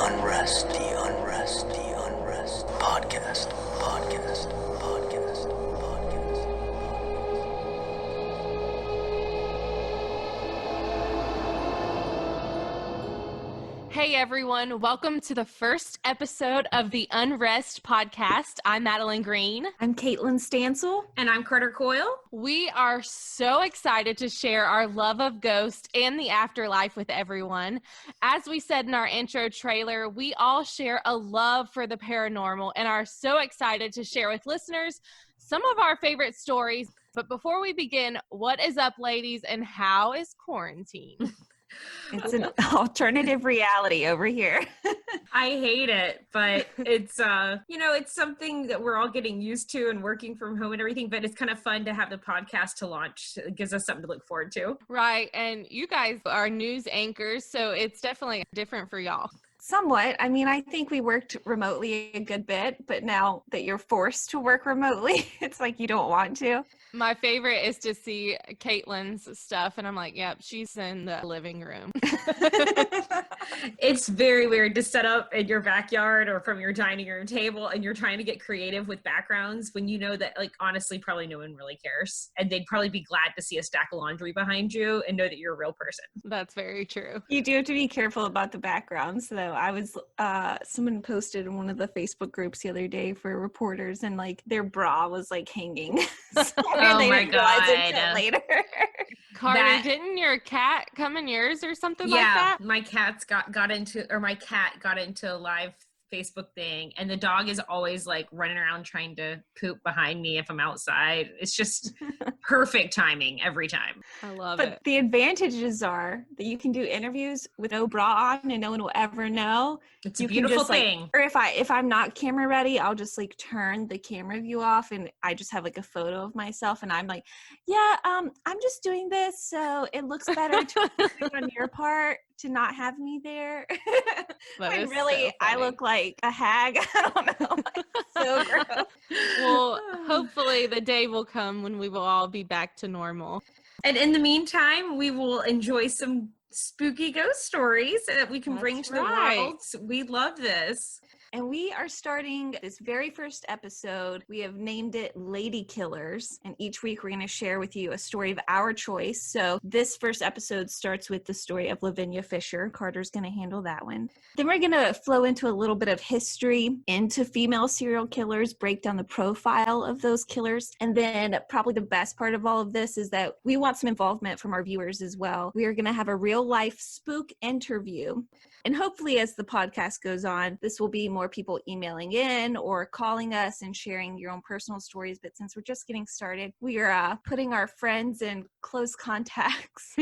Podcast. Hey everyone, welcome to the first episode of the Unrest podcast. I'm Madeline Green. I'm Caitlin Stansel. And I'm Carter Coyle. We are so excited to share our love of ghosts and the afterlife with everyone. As we said in our intro trailer, we all share a love for the paranormal and are so excited to share with listeners some of our favorite stories. But before we begin, what is up, ladies, and how is quarantine? It's an alternative reality over here. I hate it, but it's, it's something that we're all getting used to and working from home and everything, but it's kind of fun to have the podcast to launch. It gives us something to look forward to. Right. And you guys are news anchors, so it's definitely different for y'all. Somewhat. I mean, I think we worked remotely a good bit, but now that you're forced to work remotely, it's like you don't want to. My favorite is to see Caitlin's stuff, and I'm like, yep, she's in the living room. It's very weird to set up in your backyard or from your dining room table, and you're trying to get creative with backgrounds when you know that, like, honestly, probably no one really cares. And they'd probably be glad to see a stack of laundry behind you and know that you're a real person. That's very true. You do have to be careful about the backgrounds, though. Someone posted in one of the Facebook groups the other day for reporters, and like their bra was like hanging. Oh my God. Later. Carter, didn't your cat come in yours or something like that? Yeah, my cat got into a live Facebook thing, and the dog is always like running around trying to poop behind me if I'm outside. It's just perfect timing every time. I love it. But the advantages are that you can do interviews with no bra on and no one will ever know. It's a beautiful thing. Or if I'm not camera ready, I'll just like turn the camera view off and I just have like a photo of myself and I'm like, yeah, I'm just doing this so it looks better on your part to not have me there. When really so I look like a hag. I don't know. Like, so gross. Well, hopefully the day will come when we will all be back to normal. And in the meantime, we will enjoy some spooky ghost stories that we can bring to the world. We love this. And we are starting this very first episode. We have named it Lady Killers. And each week we're going to share with you a story of our choice. So this first episode starts with the story of Lavinia Fisher. Carter's going to handle that one. Then we're going to flow into a little bit of history into female serial killers, break down the profile of those killers. And then probably the best part of all of this is that we want some involvement from our viewers as well. We are going to have a real life spook interview. And hopefully as the podcast goes on, this will be more people emailing in or calling us and sharing your own personal stories. But since we're just getting started, we are putting our friends in close contacts.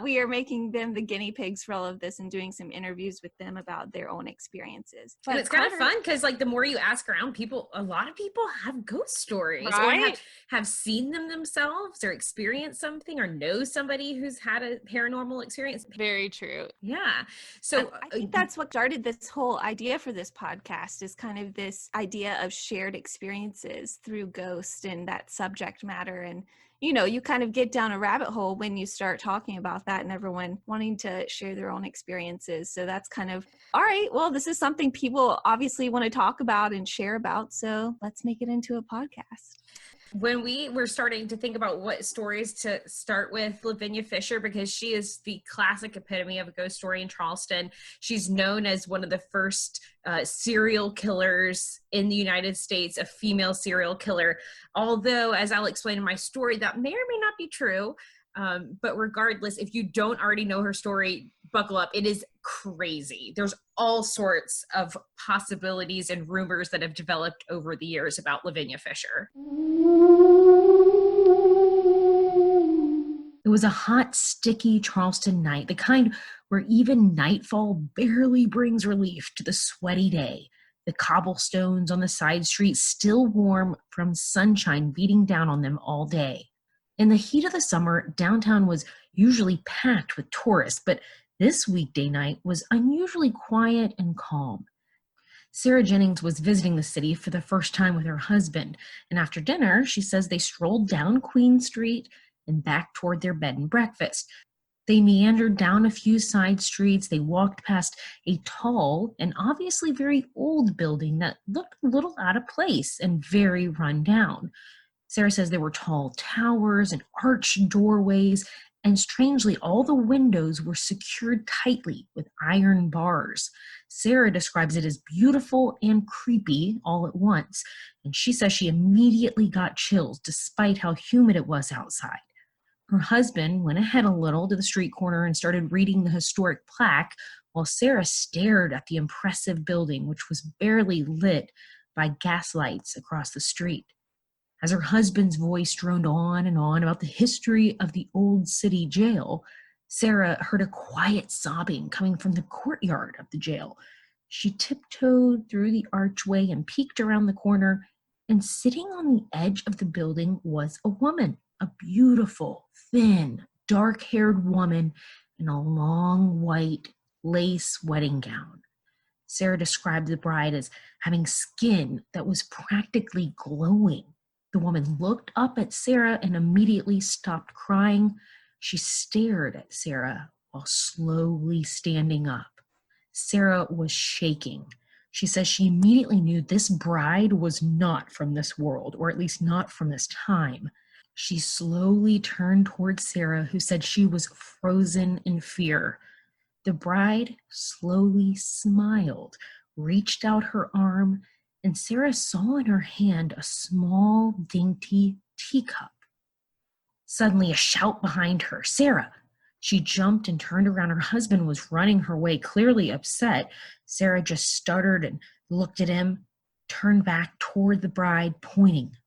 We are making them the guinea pigs for all of this and doing some interviews with them about their own experiences. But it's kind of fun because like the more you ask around, a lot of people have ghost stories, right? Or have seen them themselves or experienced something or know somebody who's had a paranormal experience. Very true. Yeah. So I think that's what started this whole idea for this podcast is kind of this idea of shared experiences through ghosts and that subject matter. And, you know, you kind of get down a rabbit hole when you start talking about that and everyone wanting to share their own experiences. So that's kind of, all right, well, this is something people obviously want to talk about and share about. So let's make it into a podcast. When we were starting to think about what stories to start with Lavinia Fisher, because she is the classic epitome of a ghost story in Charleston. She's known as one of the first serial killers in the United States, a female serial killer. Although, as I'll explain in my story, that may or may not be true. But regardless, if you don't already know her story, buckle up. It is crazy. There's all sorts of possibilities and rumors that have developed over the years about Lavinia Fisher. It was a hot, sticky Charleston night, the kind where even nightfall barely brings relief to the sweaty day. The cobblestones on the side streets still warm from sunshine beating down on them all day. In the heat of the summer, downtown was usually packed with tourists, but this weekday night was unusually quiet and calm. Sarah Jennings was visiting the city for the first time with her husband, and after dinner, she says they strolled down Queen Street and back toward their bed and breakfast. They meandered down a few side streets. They walked past a tall and obviously very old building that looked a little out of place and very run down. Sarah says there were tall towers and arched doorways, and strangely, all the windows were secured tightly with iron bars. Sarah describes it as beautiful and creepy all at once, and she says she immediately got chills despite how humid it was outside. Her husband went ahead a little to the street corner and started reading the historic plaque while Sarah stared at the impressive building, which was barely lit by gas lights across the street. As her husband's voice droned on and on about the history of the old city jail, Sarah heard a quiet sobbing coming from the courtyard of the jail. She tiptoed through the archway and peeked around the corner, and sitting on the edge of the building was a woman, a beautiful, thin, dark-haired woman in a long white lace wedding gown. Sarah described the bride as having skin that was practically glowing. The woman looked up at Sarah and immediately stopped crying. She stared at Sarah while slowly standing up. Sarah was shaking. She says she immediately knew this bride was not from this world, or at least not from this time. She slowly turned towards Sarah, who said she was frozen in fear. The bride slowly smiled, reached out her arm, and Sarah saw in her hand a small, dainty teacup. Suddenly, a shout behind her, "Sarah!" She jumped and turned around. Her husband was running her way, clearly upset. Sarah just stuttered and looked at him, turned back toward the bride, pointing.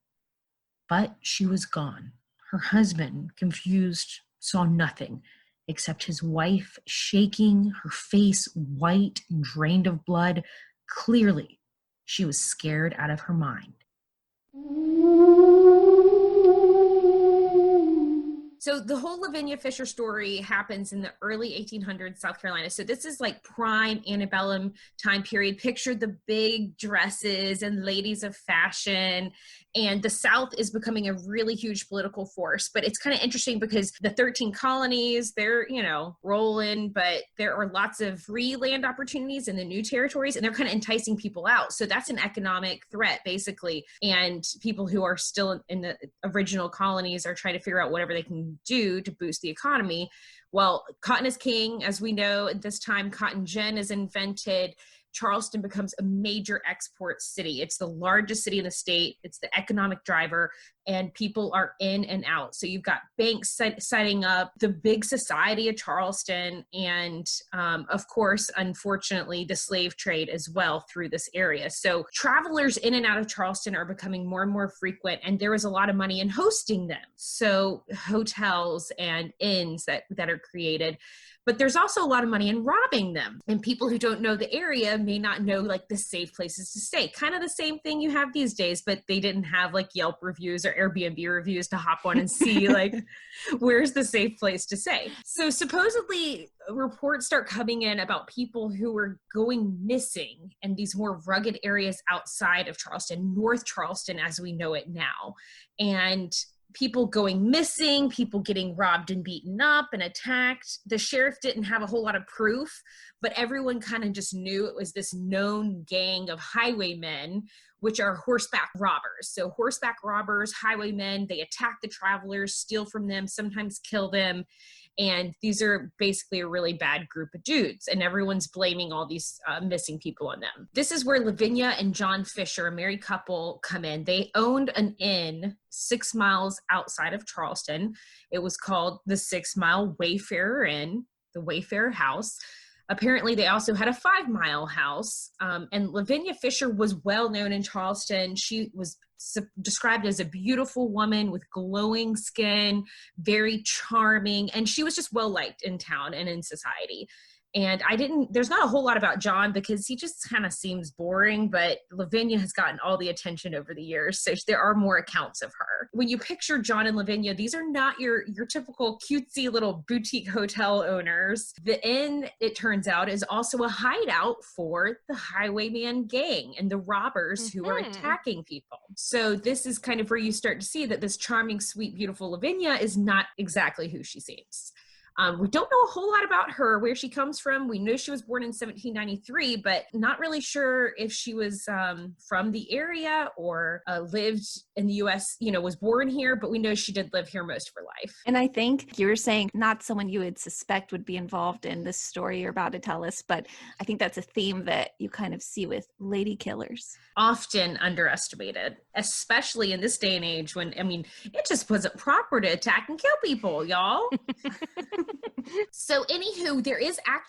But she was gone. Her husband, confused, saw nothing except his wife shaking, her face white and drained of blood. Clearly, she was scared out of her mind. So the whole Lavinia Fisher story happens in the early 1800s, South Carolina. So this is like prime antebellum time period. Picture the big dresses and ladies of fashion. And the South is becoming a really huge political force. But it's kind of interesting because the 13 colonies, they're, rolling, but there are lots of free land opportunities in the new territories, and they're kind of enticing people out. So that's an economic threat, basically. And people who are still in the original colonies are trying to figure out whatever they can do to boost the economy. Well, cotton is king. As we know, at this time, cotton gin is invented. Charleston becomes a major export city. It's the largest city in the state. It's the economic driver, and people are in and out. So you've got banks setting up, the big society of Charleston, and of course, unfortunately, the slave trade as well through this area. So travelers in and out of Charleston are becoming more and more frequent, and there is a lot of money in hosting them. So hotels and inns that are created. But there's also a lot of money in robbing them. And people who don't know the area may not know like the safe places to stay. Kind of the same thing you have these days, but they didn't have like Yelp reviews or Airbnb reviews to hop on and see like, where's the safe place to stay? So supposedly reports start coming in about people who were going missing in these more rugged areas outside of Charleston, North Charleston as we know it now. And people going missing, people getting robbed and beaten up and attacked. The sheriff didn't have a whole lot of proof, but everyone kind of just knew it was this known gang of highwaymen, which are horseback robbers. So horseback robbers, highwaymen, they attack the travelers, steal from them, sometimes kill them. And these are basically a really bad group of dudes, and everyone's blaming all these missing people on them. This is where Lavinia and John Fisher, a married couple, come in. They owned an inn 6 miles outside of Charleston. It was called the 6 Mile Wayfarer Inn, the Wayfarer House. Apparently, they also had a 5 mile house. And Lavinia Fisher was well known in Charleston. She was described as a beautiful woman with glowing skin, very charming, and she was just well liked in town and in society. And there's not a whole lot about John because he just kind of seems boring, but Lavinia has gotten all the attention over the years. So there are more accounts of her. When you picture John and Lavinia, these are not your typical cutesy little boutique hotel owners. The inn, it turns out, is also a hideout for the highwayman gang and the robbers who are attacking people. So this is kind of where you start to see that this charming, sweet, beautiful Lavinia is not exactly who she seems. We don't know a whole lot about her, where she comes from. We know she was born in 1793, but not really sure if she was from the area or lived in the U.S., was born here, but we know she did live here most of her life. And I think you were saying not someone you would suspect would be involved in this story you're about to tell us, but I think that's a theme that you kind of see with lady killers. Often underestimated, especially in this day and age when, it just wasn't proper to attack and kill people, y'all. So anywho,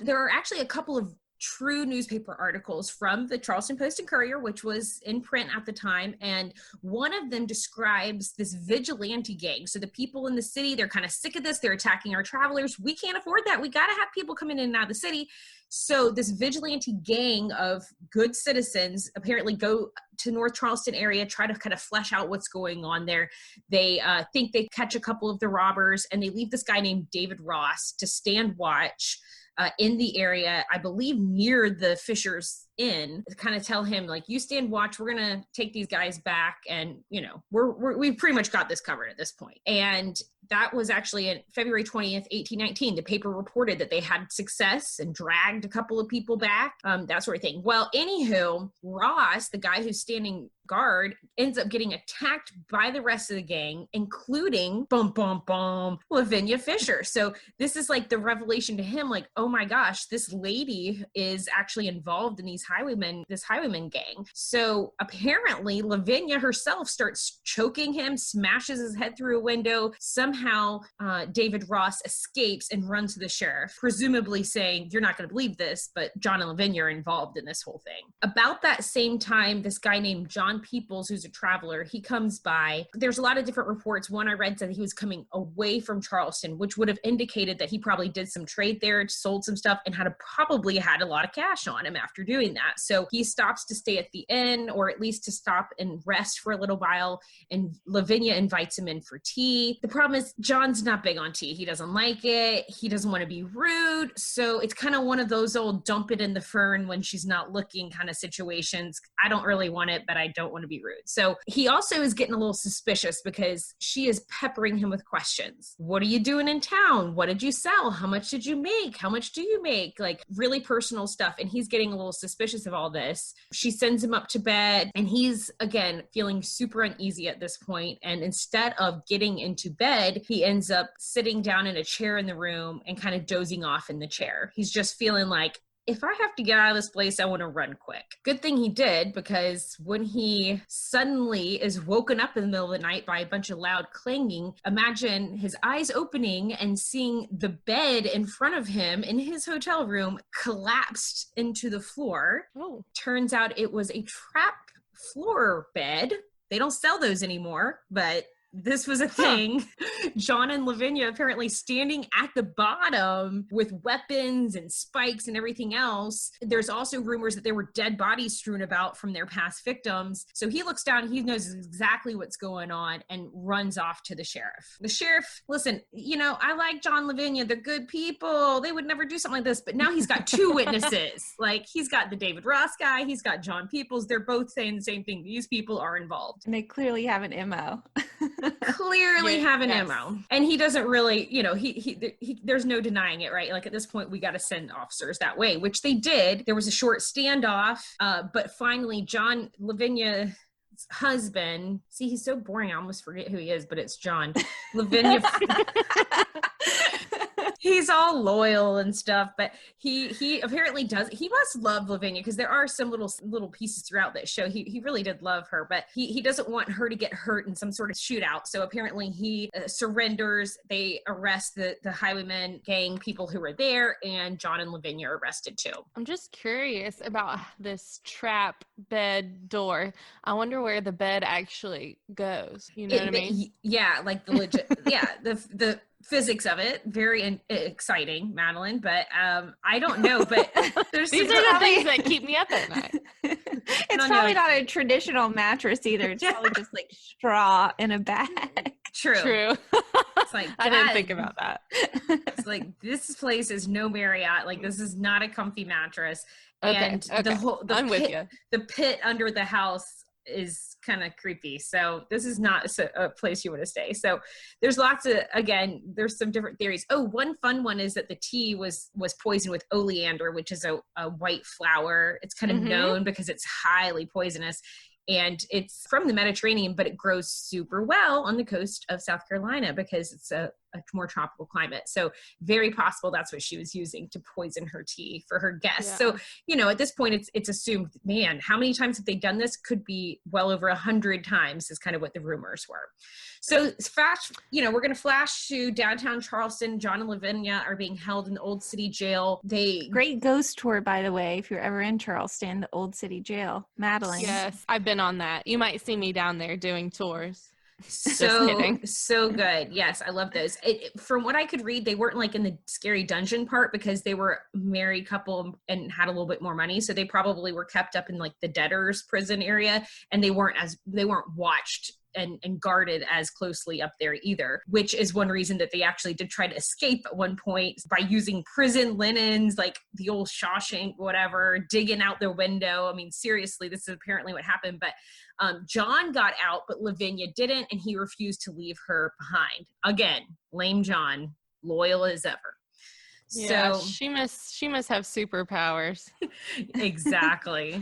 there are actually a couple of true newspaper articles from the Charleston Post and Courier, which was in print at the time. And one of them describes this vigilante gang. So the people in the city, they're kind of sick of this. They're attacking our travelers. We can't afford that. We got to have people coming in and out of the city. So this vigilante gang of good citizens apparently go to North Charleston area, try to kind of flesh out what's going on there. They think they catch a couple of the robbers, and they leave this guy named David Ross to stand watch in the area, I believe near the Fisher's Inn, to kind of tell him, like, you stand watch, we're going to take these guys back, and, we've pretty much got this covered at this point. And that was actually on February 20th, 1819. The paper reported that they had success and dragged a couple of people back, that sort of thing. Well, anywho, Ross, the guy who's standing guard, ends up getting attacked by the rest of the gang, including Lavinia Fisher. So this is like the revelation to him, like, oh my gosh, this lady is actually involved in this highwayman gang. So apparently Lavinia herself starts choking him, smashes his head through a window. Somehow David Ross escapes and runs to the sheriff, presumably saying, you're not going to believe this, but John and Lavinia are involved in this whole thing. About that same time, this guy named John Peoples, who's a traveler, he comes by. There's a lot of different reports. One I read said he was coming away from Charleston, which would have indicated that he probably did some trade there, sold some stuff, and probably had a lot of cash on him after doing that. So he stops to stay at the inn, or at least to stop and rest for a little while, and Lavinia invites him in for tea. The problem is John's not big on tea. He doesn't like it. He doesn't want to be rude. So it's kind of one of those old dump it in the fern when she's not looking kind of situations. I don't really want it, but I don't want to be rude. So he also is getting a little suspicious because she is peppering him with questions. What are you doing in town? What did you sell? How much did you make? How much do you make? Like, really personal stuff. And he's getting a little suspicious of all this. She sends him up to bed, and he's, again, feeling super uneasy at this point. And instead of getting into bed, he ends up sitting down in a chair in the room and kind of dozing off in the chair. He's just feeling like, if I have to get out of this place, I want to run quick. Good thing he did, because when he suddenly is woken up in the middle of the night by a bunch of loud clanging, imagine his eyes opening and seeing the bed in front of him in his hotel room collapsed into the floor. Oh. Turns out it was a trap floor bed. They don't sell those anymore, but this was a thing. John and Lavinia apparently standing at the bottom with weapons and spikes and everything else. There's also rumors that there were dead bodies strewn about from their past victims. So he looks down, he knows exactly what's going on, and runs off to the sheriff. The sheriff, listen, I like John, Lavinia, they're good people. They would never do something like this. But now he's got two witnesses. Like, he's got the David Ross guy, he's got John Peoples. They're both saying the same thing. These people are involved. And they clearly have an MO. Clearly have an MO. And he doesn't really, he there's no denying it, right? Like, at this point, we got to send officers that way, which they did. There was a short standoff, but finally John, Lavinia's husband, see, he's so boring, I almost forget who he is, but it's John. Lavinia he's all loyal and stuff, but he apparently does. He must love Lavinia, because there are some little pieces throughout that show. He really did love her, but he doesn't want her to get hurt in some sort of shootout. So apparently he surrenders. They arrest the highwaymen gang people who were there, and John and Lavinia are arrested too. I'm just curious about this trap bed door. I wonder where the bed actually goes. You know what I mean? Yeah, like the legit. Yeah, the physics of it, very exciting, Madeline, but I don't know, but these are the things that keep me up at night. It's probably not a traditional mattress either. It's probably just like straw in a bag. True. It's like, I didn't think about that. It's like, this place is no Marriott. Like, this is not a comfy mattress. Okay, And I'm with you. the pit under the house is kind of creepy. So this is not a place you want to stay. So there's lots of, again, there's some different theories. Oh, one fun one is that the tea was poisoned with oleander, which is a white flower. It's kind of known because it's highly poisonous. And it's from the Mediterranean, but it grows super well on the coast of South Carolina because it's a more tropical climate. So very possible that's what she was using to poison her tea for her guests. Yeah. So, at this point, it's assumed, man, how many times have they done this? Could be well over 100 times is kind of what the rumors were. So we're going to flash to downtown Charleston. John and Lavinia are being held in the Old City Jail. Great ghost tour, by the way, if you're ever in Charleston, the Old City Jail. Madeline. Yes, I've been on that. You might see me down there doing tours. So good. Yes, I love those. From what I could read, they weren't like in the scary dungeon part because they were a married couple and had a little bit more money. So they probably were kept up in like the debtors prison area, and they weren't watched and guarded as closely up there either, which is one reason that they actually did try to escape at one point by using prison linens, like the old Shawshank, whatever, digging out their window. I mean, seriously, this is apparently what happened. But John got out, but Lavinia didn't, and he refused to leave her behind. Again, lame John, loyal as ever. Yeah, so she must have superpowers. Exactly.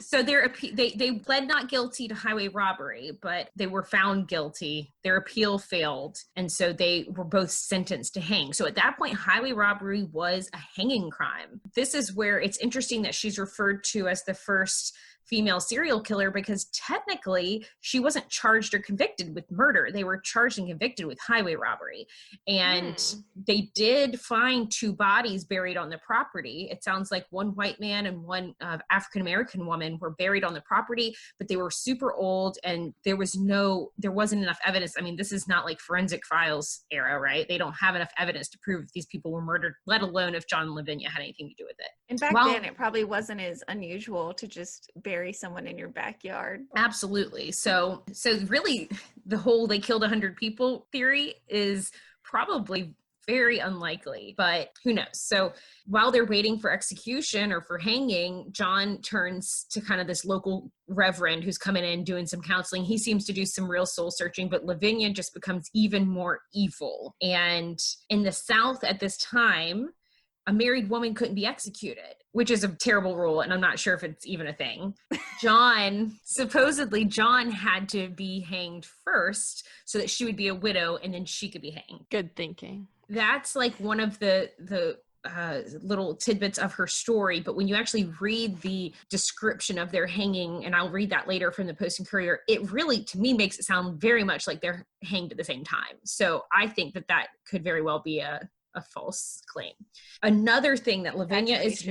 So they pled not guilty to highway robbery, but they were found guilty. Their appeal failed, and so they were both sentenced to hang. So at that point, highway robbery was a hanging crime. This is where it's interesting that she's referred to as the first female serial killer, because technically she wasn't charged or convicted with murder. They were charged and convicted with highway robbery. And they did find 2 bodies buried on the property. It sounds like one white man and one African-American woman were buried on the property, but they were super old and there wasn't enough evidence. I mean, this is not like forensic files era, right? They don't have enough evidence to prove if these people were murdered, let alone if John and Lavinia had anything to do with it. And back then, it probably wasn't as unusual to just bury someone in your backyard. Absolutely. So really the whole they killed 100 people theory is probably very unlikely, but who knows? So while they're waiting for execution or for hanging, John turns to kind of this local reverend who's coming in doing some counseling. He seems to do some real soul searching, but Lavinia just becomes even more evil. And in the South at this time, a married woman couldn't be executed, which is a terrible rule, and I'm not sure if it's even a thing. Supposedly John had to be hanged first so that she would be a widow, and then she could be hanged. Good thinking. That's like one of the little tidbits of her story, but when you actually read the description of their hanging, and I'll read that later from the Post and Courier, it really, to me, makes it sound very much like they're hanged at the same time. So I think that could very well be a false claim. Another thing that Lavinia is,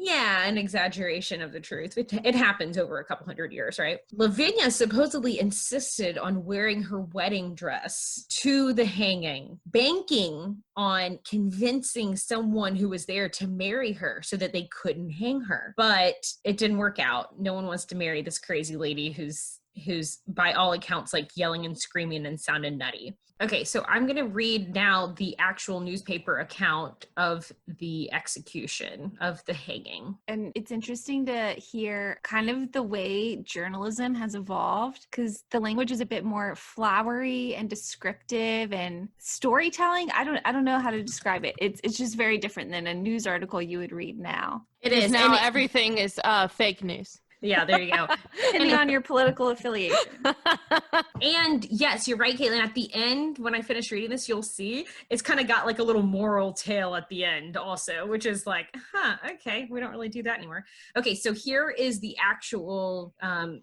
an exaggeration of the truth. It happens over a couple hundred years, right? Lavinia supposedly insisted on wearing her wedding dress to the hanging, banking on convincing someone who was there to marry her so that they couldn't hang her. But it didn't work out. No one wants to marry this crazy lady who's by all accounts like yelling and screaming and sounded nutty. Okay, so I'm going to read now the actual newspaper account of the execution, of the hanging. And it's interesting to hear kind of the way journalism has evolved, because the language is a bit more flowery and descriptive and storytelling. I don't know how to describe it. It's just very different than a news article you would read now. It is. Now everything is fake news. Yeah, there you go. Depending on your political affiliation. And yes, you're right, Caitlin. At the end, when I finish reading this, you'll see it's kind of got like a little moral tale at the end also, which is like, okay, we don't really do that anymore. Okay, so here is the actual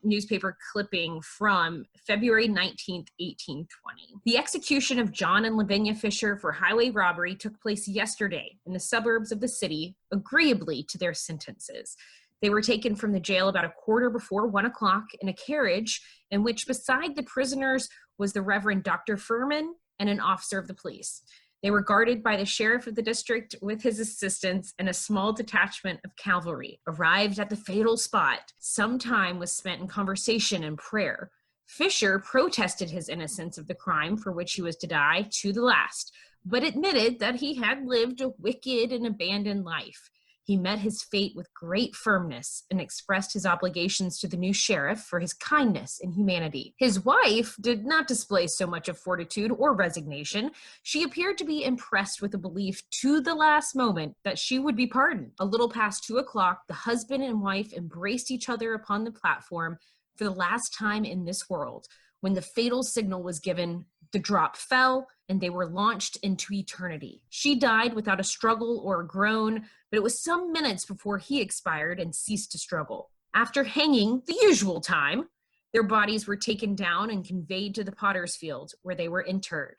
newspaper clipping from February 19th, 1820. The execution of John and Lavinia Fisher for highway robbery took place yesterday in the suburbs of the city, agreeably to their sentences. They were taken from the jail about 1:15 in a carriage in which beside the prisoners was the Reverend Dr. Furman and an officer of the police. They were guarded by the sheriff of the district with his assistants, and a small detachment of cavalry arrived at the fatal spot. Some time was spent in conversation and prayer. Fisher protested his innocence of the crime for which he was to die to the last, but admitted that he had lived a wicked and abandoned life. He met his fate with great firmness and expressed his obligations to the new sheriff for his kindness and humanity. His wife did not display so much of fortitude or resignation. She appeared to be impressed with the belief to the last moment that she would be pardoned. A little past 2:00, the husband and wife embraced each other upon the platform for the last time in this world. When the fatal signal was given, the drop fell, and they were launched into eternity. She died without a struggle or a groan, but it was some minutes before he expired and ceased to struggle. After hanging the usual time, their bodies were taken down and conveyed to the potter's field, where they were interred.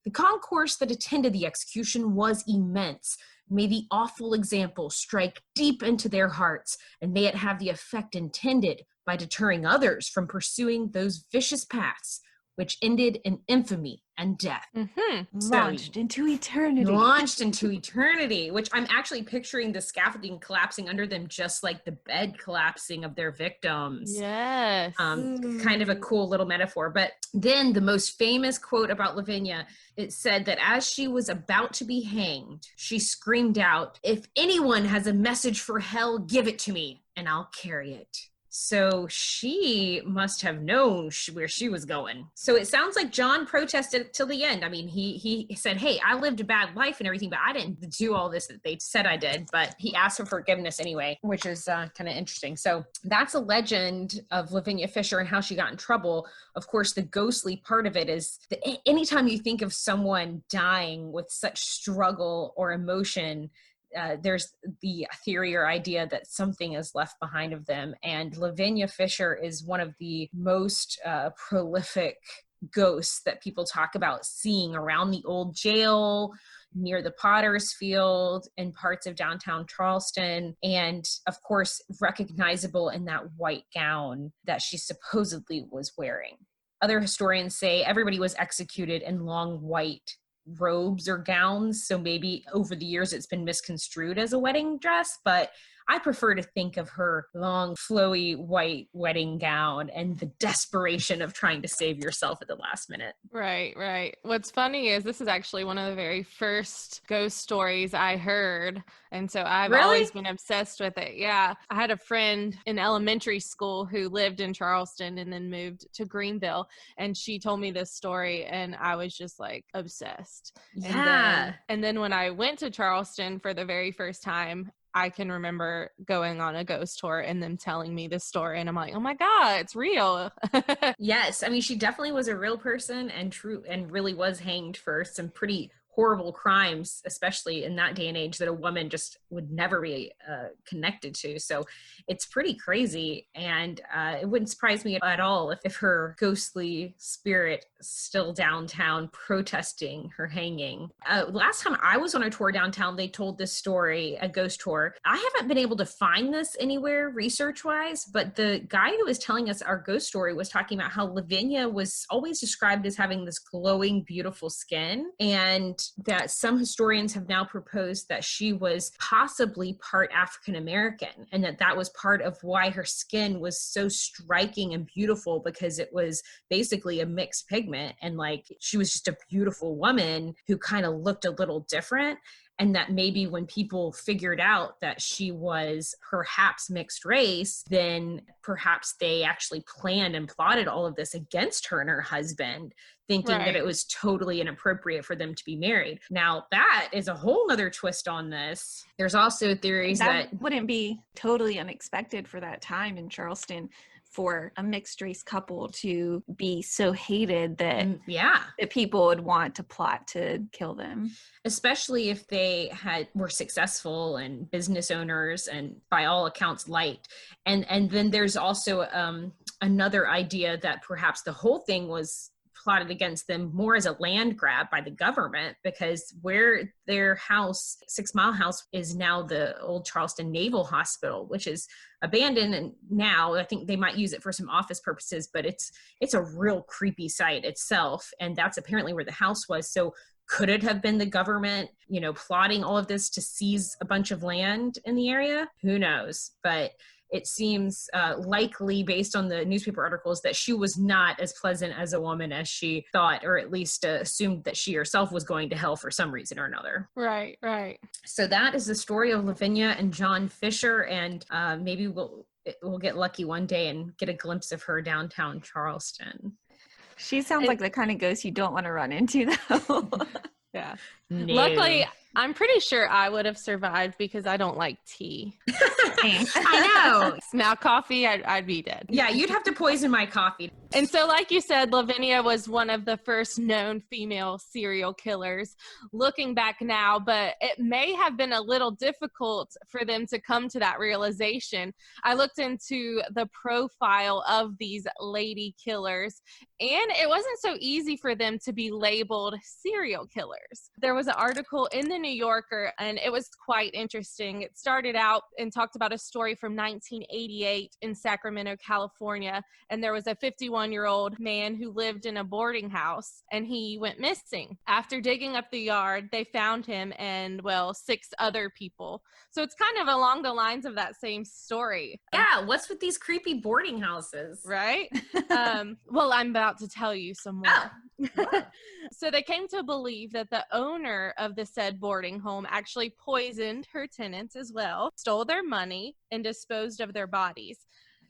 The concourse that attended the execution was immense. May the awful example strike deep into their hearts, and may it have the effect intended by deterring others from pursuing those vicious paths which ended in infamy and death. Launched into eternity. Launched into eternity, which I'm actually picturing the scaffolding collapsing under them, just like the bed collapsing of their victims. Yes. Kind of a cool little metaphor. But then the most famous quote about Lavinia, it said that as she was about to be hanged, she screamed out, "If anyone has a message for hell, give it to me, and I'll carry it." So she must have known where she was going. So it sounds like John protested till the end. I mean, he said, hey, I lived a bad life and everything, but I didn't do all this that they said I did. But he asked for forgiveness anyway, which is kind of interesting. So that's a legend of Lavinia Fisher and how she got in trouble. Of course, the ghostly part of it is that anytime you think of someone dying with such struggle or emotion, there's the theory or idea that something is left behind of them. And Lavinia Fisher is one of the most prolific ghosts that people talk about seeing around the old jail, near the Potter's Field, in parts of downtown Charleston, and of course, recognizable in that white gown that she supposedly was wearing. Other historians say everybody was executed in long white robes or gowns, so maybe over the years it's been misconstrued as a wedding dress, but I prefer to think of her long, flowy white wedding gown and the desperation of trying to save yourself at the last minute. Right. What's funny is this is actually one of the very first ghost stories I heard. And so I've always been obsessed with it. Yeah. I had a friend in elementary school who lived in Charleston and then moved to Greenville. And she told me this story and I was just like obsessed. Yeah. And then when I went to Charleston for the very first time, I can remember going on a ghost tour and them telling me this story. And I'm like, oh my God, it's real. Yes. I mean, she definitely was a real person and really was hanged for some pretty horrible crimes, especially in that day and age, that a woman just would never be connected to. So it's pretty crazy. And it wouldn't surprise me at all if her ghostly spirit is still downtown protesting her hanging. Last time I was on a tour downtown, they told this story, a ghost tour. I haven't been able to find this anywhere research-wise, but the guy who was telling us our ghost story was talking about how Lavinia was always described as having this glowing, beautiful skin, and that some historians have now proposed that she was possibly part African American, and that was part of why her skin was so striking and beautiful, because it was basically a mixed pigment, and like she was just a beautiful woman who kind of looked a little different. And that maybe when people figured out that she was perhaps mixed race, then perhaps they actually planned and plotted all of this against her and her husband, thinking that it was totally inappropriate for them to be married. Now, that is a whole nother twist on this. There's also theories that wouldn't be totally unexpected for that time in Charleston, for a mixed race couple to be so hated that that people would want to plot to kill them, especially if they were successful and business owners and by all accounts liked. And then there's also another idea that perhaps the whole thing was plotted against them more as a land grab by the government, because where their house, 6 Mile House, is now the old Charleston Naval Hospital, which is abandoned. And now I think they might use it for some office purposes, but it's a real creepy site itself. And that's apparently where the house was. So could it have been the government, plotting all of this to seize a bunch of land in the area? Who knows? But it seems likely, based on the newspaper articles, that she was not as pleasant as a woman as she thought, or at least assumed that she herself was going to hell for some reason or another. Right, right. So that is the story of Lavinia and John Fisher, and maybe we'll get lucky one day and get a glimpse of her downtown Charleston. She sounds like the kind of ghost you don't want to run into, though. Yeah. No. Luckily, I'm pretty sure I would have survived because I don't like tea. I know. Now coffee, I'd be dead. Yeah, you'd have to poison my coffee. And so, like you said, Lavinia was one of the first known female serial killers. Looking back now, but it may have been a little difficult for them to come to that realization. I looked into the profile of these lady killers, and it wasn't so easy for them to be labeled serial killers. There was an article in the New Yorker, and it was quite interesting. It started out and talked about a story from 1988 in Sacramento, California, and there was a 51-year-old man who lived in a boarding house, and he went missing. After digging up the yard, they found him and, 6 other people. So it's kind of along the lines of that same story. Yeah, what's with these creepy boarding houses? Right? I'm about to tell you some more. Oh. So they came to believe that the owner of the said boarding home actually poisoned her tenants as well, stole their money, and disposed of their bodies.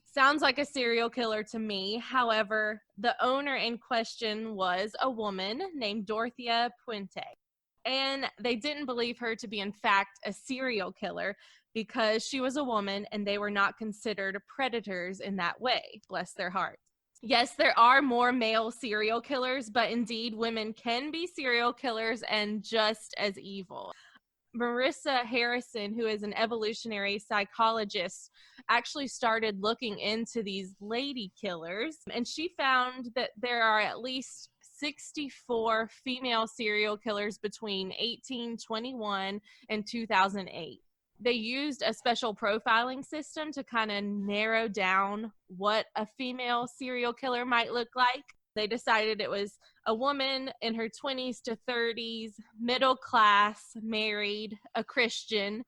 Sounds like a serial killer to me. However, the owner in question was a woman named Dorothea Puente. And they didn't believe her to be, in fact, a serial killer because she was a woman and they were not considered predators in that way. Bless their hearts. Yes, there are more male serial killers, but indeed women can be serial killers and just as evil. Marissa Harrison, who is an evolutionary psychologist, actually started looking into these lady killers, and she found that there are at least 64 female serial killers between 1821 and 2008. They used a special profiling system to kind of narrow down what a female serial killer might look like. They decided it was a woman in her 20s to 30s, middle class, married, a Christian.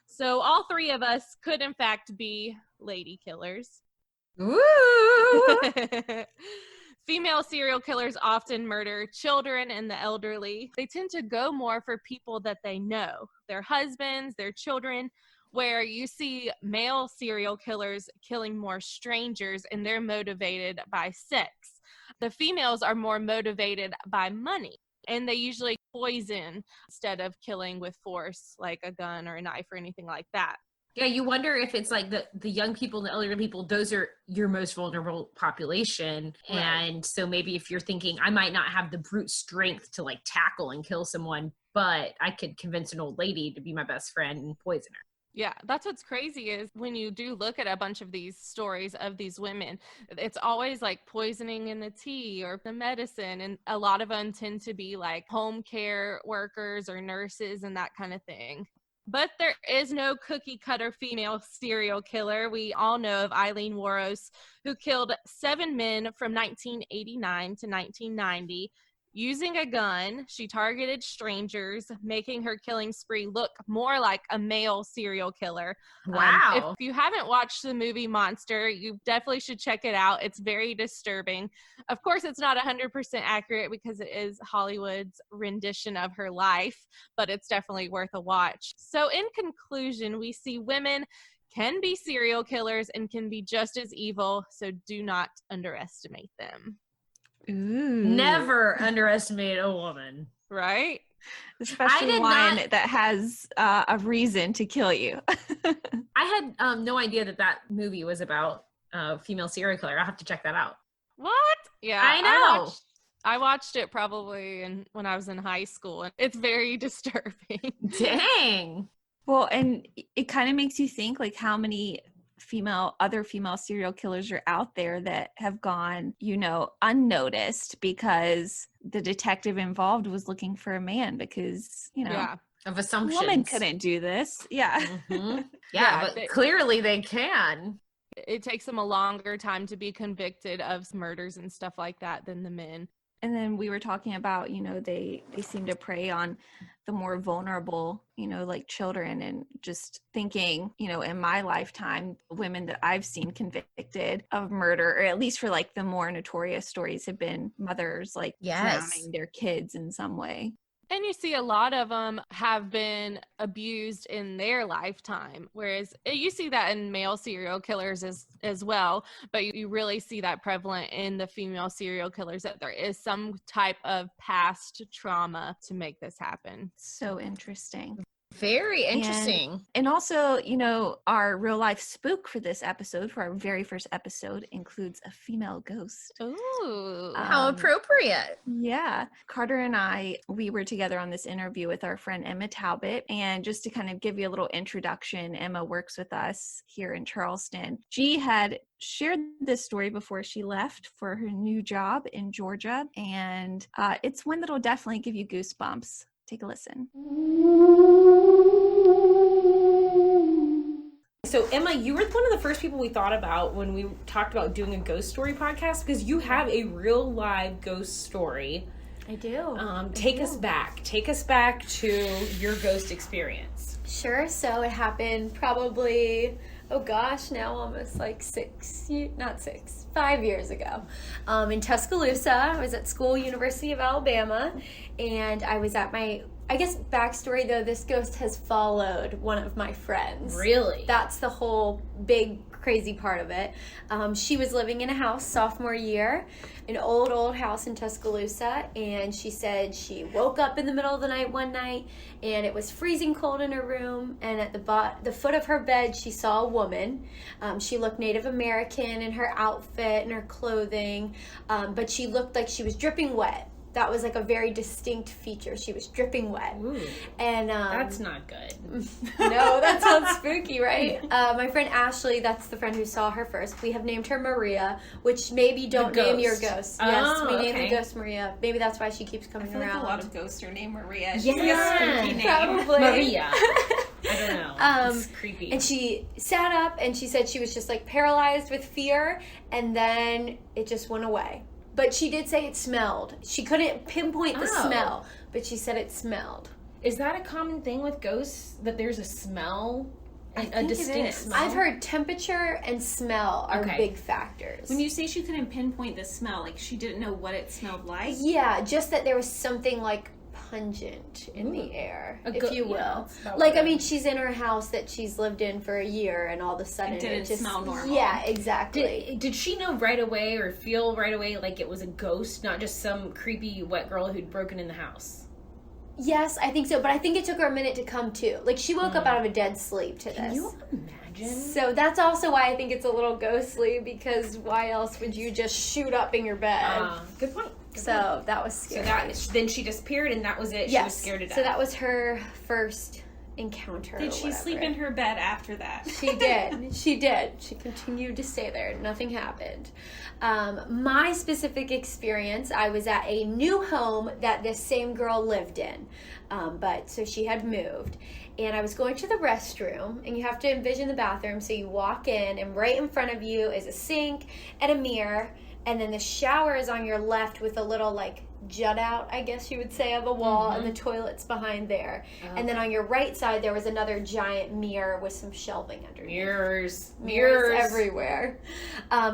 So all 3 of us could, in fact, be lady killers. Ooh! Female serial killers often murder children and the elderly. They tend to go more for people that they know, their husbands, their children, where you see male serial killers killing more strangers, and they're motivated by sex. The females are more motivated by money, and they usually poison instead of killing with force, like a gun or a knife or anything like that. Yeah, you wonder if it's like the young people and the elderly people, those are your most vulnerable population. Right. And so maybe if you're thinking, I might not have the brute strength to like tackle and kill someone, but I could convince an old lady to be my best friend and poison her. Yeah, that's what's crazy is when you do look at a bunch of these stories of these women, it's always like poisoning in the tea or the medicine. And a lot of them tend to be like home care workers or nurses and that kind of thing. But there is no cookie cutter female serial killer. We all know of Eileen Wuornos, who killed 7 men from 1989 to 1990. Using a gun, she targeted strangers, making her killing spree look more like a male serial killer. Wow. If you haven't watched the movie Monster, you definitely should check it out. It's very disturbing. Of course, it's not 100% accurate because it is Hollywood's rendition of her life, but it's definitely worth a watch. So in conclusion, we see women can be serial killers and can be just as evil, so do not underestimate them. Ooh. Never underestimate a woman. Right? Especially one that has a reason to kill you. I had no idea that movie was about a female serial killer. I'll have to check that out. What? Yeah. I know. I watched it probably when I was in high school, and it's very disturbing. Dang. Well, and it kind of makes you think like how many other female serial killers are out there that have gone, unnoticed because the detective involved was looking for a man because, of assumptions. A woman couldn't do this. Yeah. Mm-hmm. Yeah, but clearly they can. It takes them a longer time to be convicted of murders and stuff like that than the men. And then we were talking about, they seem to prey on the more vulnerable, like children, and just thinking, in my lifetime, women that I've seen convicted of murder, or at least for like the more notorious stories, have been mothers like drowning their kids in some way. And you see a lot of them have been abused in their lifetime, whereas you see that in male serial killers as well, but you really see that prevalent in the female serial killers, that there is some type of past trauma to make this happen. So interesting. Very interesting. And also, our real life spook for this episode, for our very first episode, includes a female ghost. Ooh. How appropriate. Yeah. Carter and we were together on this interview with our friend Emma Talbot. And just to kind of give you a little introduction, Emma works with us here in Charleston. She had shared this story before she left for her new job in Georgia. And it's one that'll definitely give you goosebumps. Take a listen. So Emma, you were one of the first people we thought about when we talked about doing a ghost story podcast, because you have a real live ghost story. I do. Take us back to your ghost experience. Sure. So it happened probably, now almost like 5 years ago. In Tuscaloosa, I was at school, University of Alabama, and I was at backstory though, this ghost has followed one of my friends. Really? That's the whole big crazy part of it. She was living in a house sophomore year, an old house in Tuscaloosa, and she said she woke up in the middle of the night one night and it was freezing cold in her room, and at the foot of her bed she saw a woman. She looked Native American in her outfit and her clothing, but she looked like she was dripping wet. That was like a very distinct feature. She was dripping wet. Ooh, and that's not good. No, that sounds spooky, right? My friend Ashley, that's the friend who saw her first. We have named her Maria, which maybe don't name your ghost. Yes, we named the ghost Maria. Maybe that's why she keeps coming around. Like a lot of ghosts are named Maria. Yeah, a spooky name. Probably. Maria. I don't know. It's creepy. And she sat up and she said she was just like paralyzed with fear, and then it just went away. But she did say it smelled. She couldn't pinpoint the smell, but she said it smelled. Is that a common thing with ghosts, that there's a smell, a distinct smell? I've heard temperature and smell are big factors. When you say she couldn't pinpoint the smell, like she didn't know what it smelled like? Yeah, just that there was something like pungent in the air, if you will. Yeah, she's in her house that she's lived in for a year, and all of a sudden it didn't smell normal. Yeah, exactly. Did she know right away, or feel right away like it was a ghost, not just some creepy wet girl who'd broken in the house? Yes, I think so, but I think it took her a minute to come to. Like, she woke up out of a dead sleep to this. Can you imagine? So that's also why I think it's a little ghostly, because why else would you just shoot up in your bed? Good point. So that was scary. So then she disappeared, and that was it. Yes. She was scared to death. So that was her first encounter. Did she sleep in her bed after that? She did. She did. She continued to stay there. Nothing happened. My specific experience, I was at a new home that this same girl lived in. So she had moved. And I was going to the restroom, and you have to envision the bathroom. So you walk in, and right in front of you is a sink and a mirror. And then the shower is on your left with a little like jut out, I guess you would say, of a wall, and the toilet's behind there. And then on your right side, there was another giant mirror with some shelving underneath. Mirrors everywhere.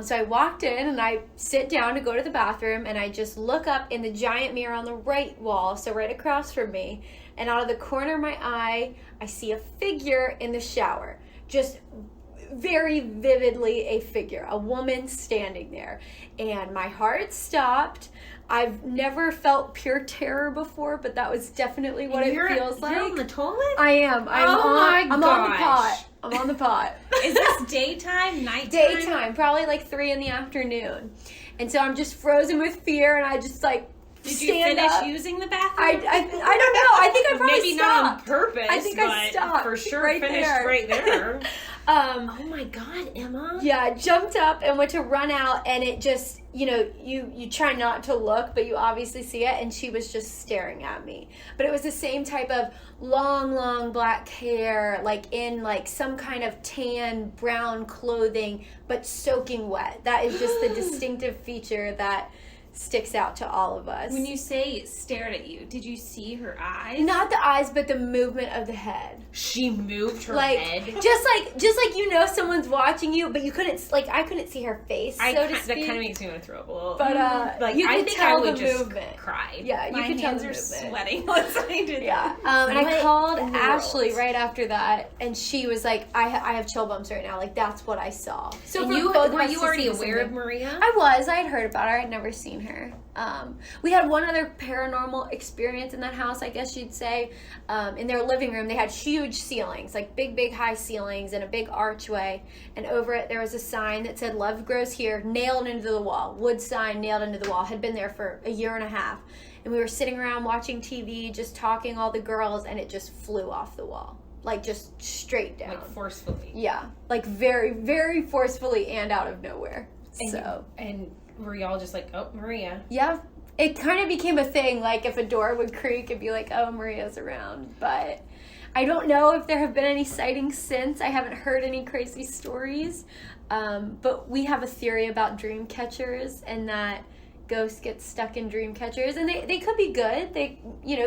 So I walked in, and I sit down to go to the bathroom, and I just look up in the giant mirror on the right wall, so right across from me, and out of the corner of my eye, I see a figure in the shower. Just very vividly a figure, a woman standing there, and my heart stopped. I've never felt pure terror before, but that was definitely what it feels like. You're on the toilet? I am. I'm on the pot. I'm on the pot. Is this daytime, nighttime? Daytime, probably like 3 PM. And so I'm just frozen with fear, and I just like Did you finish using the bathroom? I don't know. I think I probably Maybe stopped. not on purpose. I think I stopped. For sure, right finished there. right there. Oh my God, Emma. Yeah, I jumped up and went to run out, and it just, you try not to look, but you obviously see it, and she was just staring at me. But it was the same type of long black hair, like in like some kind of tan brown clothing, but soaking wet. That is just the distinctive feature that sticks out to all of us. When you say stared at you, did you see her eyes? Not the eyes, but the movement of the head. She moved her Like, head. just like you know someone's watching you, but you couldn't, like, I couldn't see her face, so to speak. That kind of makes me want to throw up a little. But like, you I could think tell I would the just movement. cry. Yeah, you My could tell hands the are movement. sweating listening to Yeah, that. and I What called in the Ashley world? right after that, and she was like, I have chill bumps right now. Like, that's what I saw. So And for you both of were us you to already see the aware same of thing. Maria? I had heard about her. I'd never seen her. We had one other paranormal experience in that house, I guess you'd say. In their living room, they had huge ceilings, like big high ceilings, and a big archway. And over it, there was a sign that said, "Love grows here," nailed into the wall. Wood sign nailed into the wall. Had been there for a year and a half. And we were sitting around watching TV, just talking, all the girls, and it just flew off the wall. Like, just straight down. Like, forcefully. Yeah. Like, very, very forcefully and out of nowhere. And were y'all just like, oh, Maria? Yeah. It kind of became a thing, like if a door would creak, it'd be like, oh, Maria's around. But I don't know if there have been any sightings since. I haven't heard any crazy stories. But we have a theory about dream catchers, and that ghosts get stuck in dream catchers, and they could be good.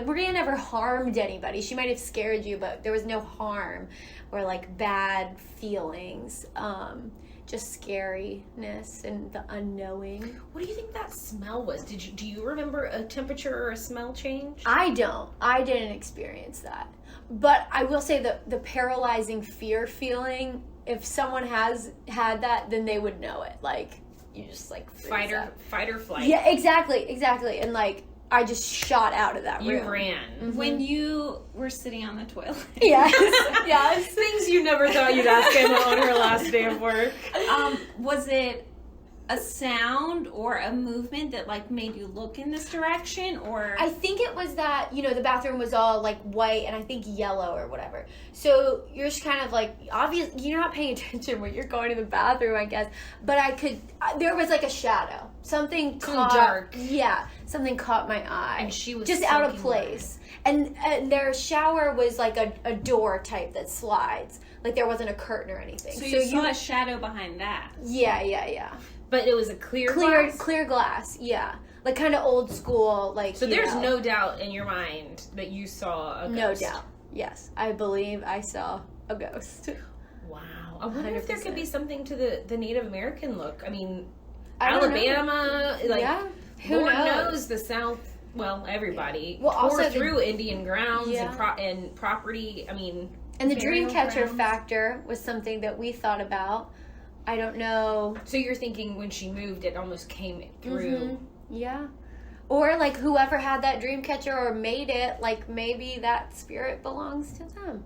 Maria never harmed anybody. She might have scared you, but there was no harm or like bad feelings. Just scariness and the unknowing. What do you think that smell was? Do you remember a temperature or a smell change? I didn't experience that. But I will say the paralyzing fear feeling, if someone has had that, then they would know it. Like, you just like Fight or flight. Yeah, exactly. And like, I just shot out of that room. You ran. Mm-hmm. When you were sitting on the toilet. Yes. Things you never thought you'd ask Emma on her last day of work. Was it a sound or a movement that like made you look in this direction, or? I think it was that, the bathroom was all like white and I think yellow or whatever. So you're just kind of like, obviously, you're not paying attention when you're going to the bathroom, I guess. But there was like a shadow. Something caught. Dark. Yeah. Something caught my eye. And she was just out of soaking place. And their shower was like a door type that slides. Like there wasn't a curtain or anything. So you saw a shadow behind that. Yeah. But it was a clear glass? Clear glass, yeah. Like kind of old school, like. So there's no doubt in your mind that you saw a ghost? No doubt. Yes. I believe I saw a ghost. Wow. I wonder if there could be something to the Native American look. I mean, I don't Alabama, know. like, Yeah. Who Lord knows? knows the South, well, everybody, Well, tore also through Indian grounds Yeah. and property. I mean, And the burial dream catcher grounds. factor was something that we thought about. I don't know. so you're thinking when she moved, it almost came through. Mhm. Yeah. Or like whoever had that dream catcher or made it, like maybe that spirit belongs to them.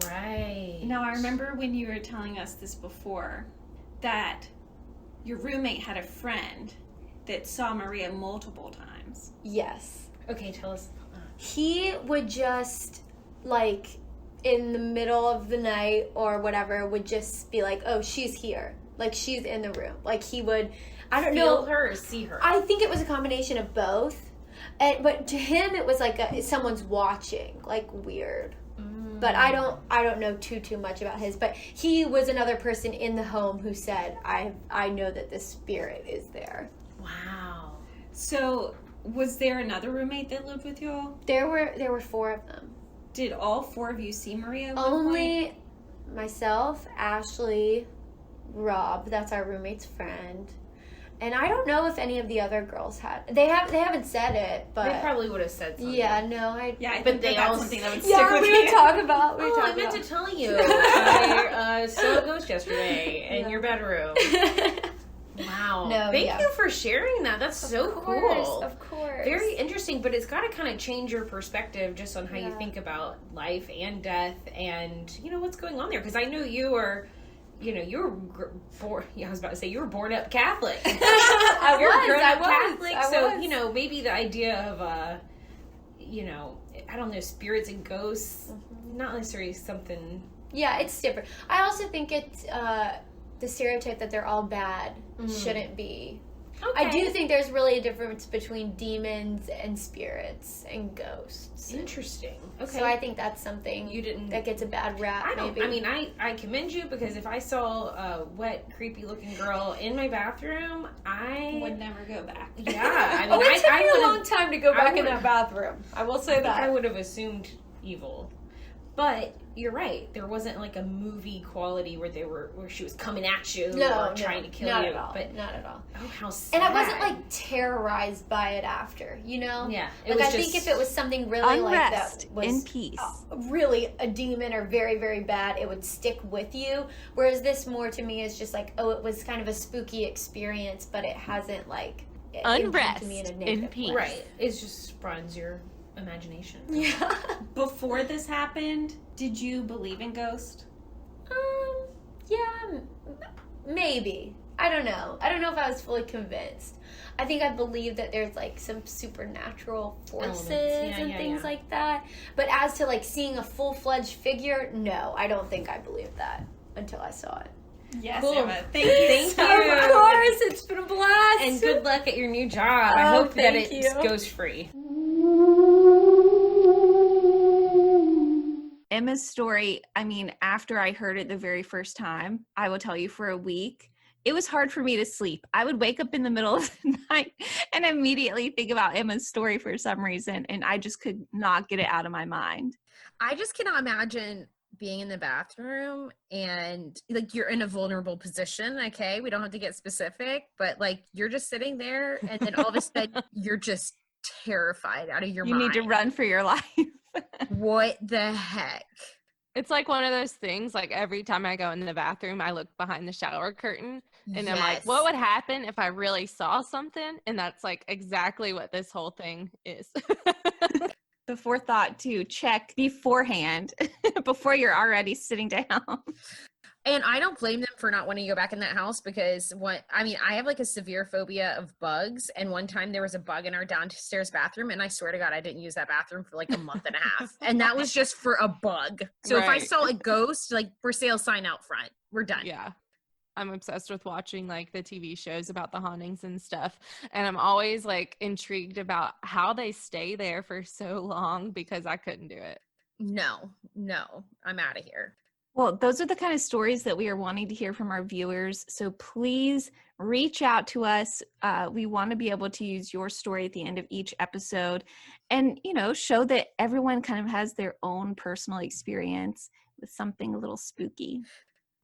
Right. Now I remember when you were telling us this before, that your roommate had a friend that saw Maria multiple times. Yes. Okay, tell us. He would just, like, in the middle of the night or whatever, would just be like, oh, she's here. Like, she's in the room. Like, he would, I don't know. Feel her or see her? I think it was a combination of both. But to him, it was like someone's watching, like weird. But I don't know too much about his. But he was another person in the home who said, I know that this spirit is there. Wow. So was there another roommate that lived with y'all? There were 4 of them. Did all 4 of you see Maria at one point? Only myself, Ashley, Rob, that's our roommate's friend. And I don't know if any of the other girls had. They haven't said it, but They probably would have said something. yeah, no, I Yeah, But they that's all- something that would stick yeah, with we you. would talk about. Oh, I meant to tell you. I saw a ghost yesterday in your bedroom. Wow. No, Thank yeah. you for sharing that. That's so cool. Of course. Very interesting, but it's got to kind of change your perspective just on how you Yeah. think about life and death and, what's going on there. Because I know you are, you were born, I was about to say, you were born up Catholic. You're a grown-up Catholic, so, maybe the idea of, I don't know, spirits and ghosts, not necessarily something. Yeah, it's different. I also think it's the stereotype that they're all bad shouldn't be I do think there's really a difference between demons and spirits and ghosts. Interesting. Okay. So I think that's something You didn't- that gets a bad rap, maybe. I mean, I commend you, because if I saw a wet, creepy-looking girl in my bathroom, I Would never go back. Yeah, I mean, Oh, it took me a would've- long time to go back in would've- that bathroom. I will say I think that. I would have assumed evil. But you're right. There wasn't like a movie quality where she was coming at you or trying to kill not you. At all. But not at all. oh, how sad. And I wasn't like terrorized by it after, you know? Yeah. Like I think if it was something really like Unrest that was in peace. Really a demon or very, very bad, it would stick with you. Whereas this more to me is just like, oh, it was kind of a spooky experience, but it hasn't like Unrest impacted me in a in negative peace. way. right. It just runs your imagination. Yeah. Before this happened, did you believe in ghosts? Yeah, maybe. I don't know. I don't know if I was fully convinced. I think I believe that there's like some supernatural forces and things like that. But as to like seeing a full-fledged figure, no, I don't think I believed that until I saw it. Yes, Cool. Emma. Thank you. Thank you. Of course, it's been a blast. And good luck at your new job. I Oh, hope that thank it's you. ghost free. Emma's story, I mean, after I heard it the very first time, I will tell you, for a week, it was hard for me to sleep. I would wake up in the middle of the night and immediately think about Emma's story for some reason, and I just could not get it out of my mind. I just cannot imagine being in the bathroom and like you're in a vulnerable position. Okay, we don't have to get specific, but like you're just sitting there and then all of a sudden you're just terrified out of your You mind. need to run for your life. What the heck? It's like one of those things, like every time I go in the bathroom, I look behind the shower curtain and I'm like, what would happen if I really saw something? And that's like exactly what this whole thing is. The forethought to check beforehand before you're already sitting down. And I don't blame them for not wanting to go back in that house, because I have like a severe phobia of bugs. And one time there was a bug in our downstairs bathroom, and I swear to God, I didn't use that bathroom for like a month and a half. And that was just for a bug. So if I Right. saw a ghost, like for sale sign out front, we're done. Yeah. I'm obsessed with watching like the TV shows about the hauntings and stuff. And I'm always like intrigued about how they stay there for so long, because I couldn't do it. No, I'm out of here. Well, those are the kind of stories that we are wanting to hear from our viewers. So please reach out to us. We want to be able to use your story at the end of each episode and, show that everyone kind of has their own personal experience with something a little spooky.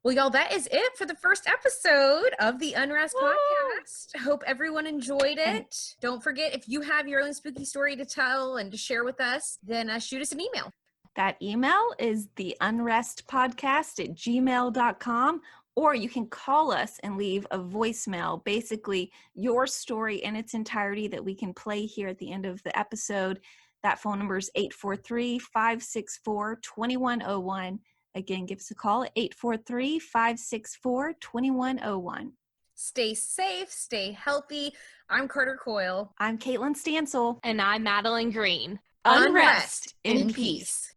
Well, y'all, that is it for the first episode of the Unrest podcast. Hope everyone enjoyed it. Don't forget, if you have your own spooky story to tell and to share with us, then shoot us an email. That email is theunrestpodcast@gmail.com, or you can call us and leave a voicemail, basically your story in its entirety that we can play here at the end of the episode. That phone number is 843-564-2101. Again, give us a call at 843-564-2101. Stay safe, stay healthy. I'm Carter Coyle. I'm Caitlin Stansel. And I'm Madeline Green. Unrest in peace.